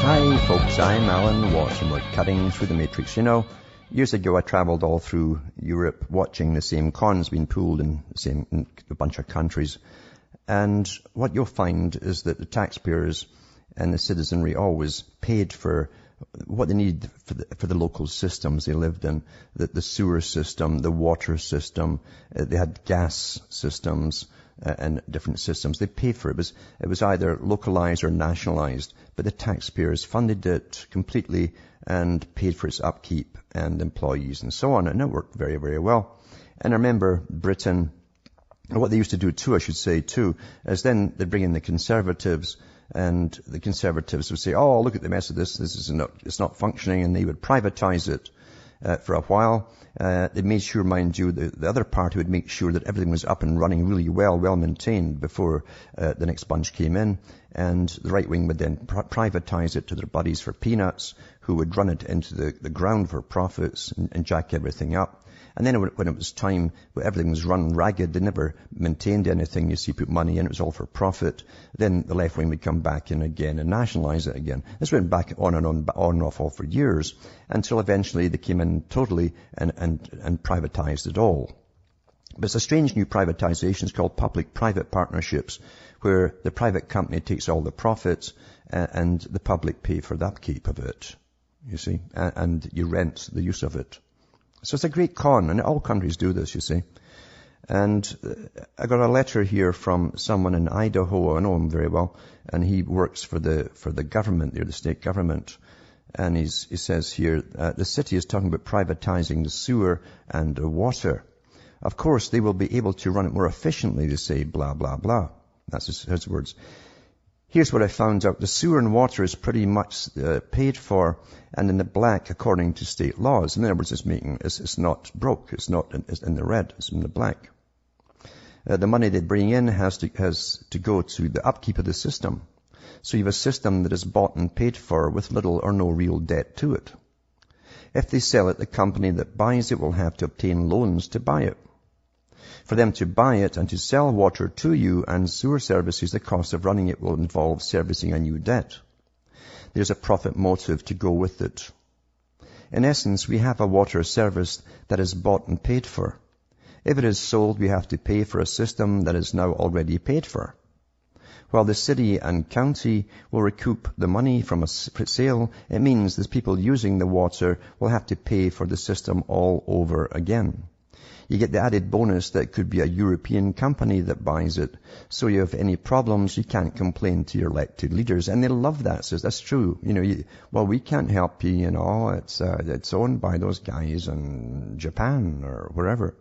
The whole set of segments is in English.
Hi folks, I'm Alan Watts and we're cutting through the matrix. You know, years ago I travelled all through Europe watching the same cons being pulled in a bunch of countries. And what you'll find is that the taxpayers and the citizenry always paid for what they need for the local systems they lived in. The sewer system, the water system, they had gas systems and different systems. They paid for it. It was either localized or nationalized, but the taxpayers funded it completely and paid for its upkeep and employees and so on. And it worked very, very well. And I remember Britain, what they used to do too, I should say too, is then they'd bring in the Conservatives, and the Conservatives would say, oh, look at the mess of this. It's not functioning, and they would privatize it for a while. They made sure, mind you, the other party would make sure that everything was up and running really well maintained before the next bunch came in. And the right wing would then privatize it to their buddies for peanuts, who would run it into the ground for profits and jack everything up. And then when it was time, everything was run ragged. They never maintained anything. You see, put money in, it was all for profit. Then the left wing would come back in again and nationalize it again. This went back on and off all for years, until eventually they came in totally and privatized it all. But it's a strange new privatization. It's called public-private partnerships, where the private company takes all the profits and the public pay for the upkeep of it, you see, and you rent the use of it. So it's a great con, and all countries do this, you see. And I got a letter here from someone in Idaho. I know him very well, and he works for the government there, the state government. And he says here, the city is talking about privatizing the sewer and the water. Of course, they will be able to run it more efficiently, they say, blah, blah, blah. That's his words. Here's what I found out. The sewer and water is pretty much paid for and in the black according to state laws. In other words, it's not broke. It's not in the red. It's in the black. The money they bring in has to go to the upkeep of the system. So you have a system that is bought and paid for with little or no real debt to it. If they sell it, the company that buys it will have to obtain loans to buy it. For them to buy it and to sell water to you and sewer services, the cost of running it will involve servicing a new debt. There's a profit motive to go with it. In essence, we have a water service that is bought and paid for. If it is sold, we have to pay for a system that is now already paid for. While the city and county will recoup the money from a sale, it means that people using the water will have to pay for the system all over again. You get the added bonus that it could be a European company that buys it. So you have any problems, you can't complain to your elected leaders. And they love that. So that's true. You know, well, we can't help you, you know. It's owned by those guys in Japan or wherever.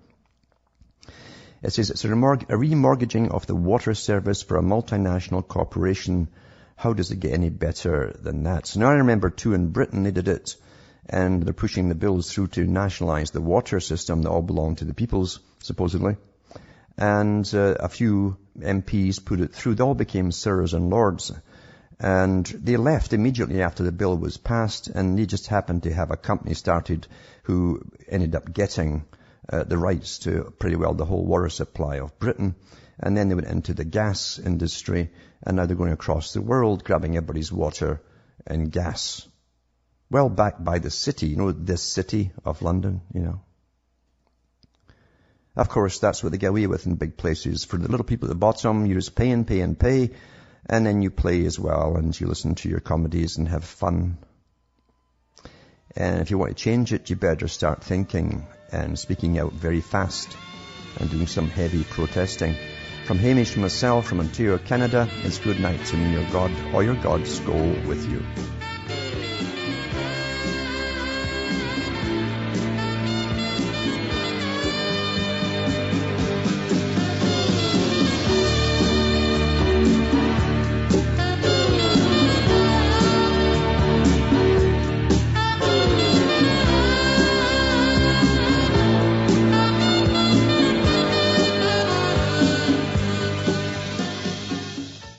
It says it's a remortgaging of the water service for a multinational corporation. How does it get any better than that? So now I remember too, in Britain they did it. And they're pushing the bills through to nationalize the water system that all belong to the peoples, supposedly. And a few MPs put it through. They all became sirs and lords. And they left immediately after the bill was passed, and they just happened to have a company started who ended up getting the rights to pretty well the whole water supply of Britain. And then they went into the gas industry, and now they're going across the world, grabbing everybody's water and gas. Well backed by the city, you know, this city of London, you know. Of course, that's what they get away with in big places. For the little people at the bottom, you just pay and pay and pay, and then you play as well, and you listen to your comedies and have fun. And if you want to change it, you better start thinking and speaking out very fast and doing some heavy protesting. From Hamish and myself from Ontario, Canada, it's good night to me, your God, or your gods go with you.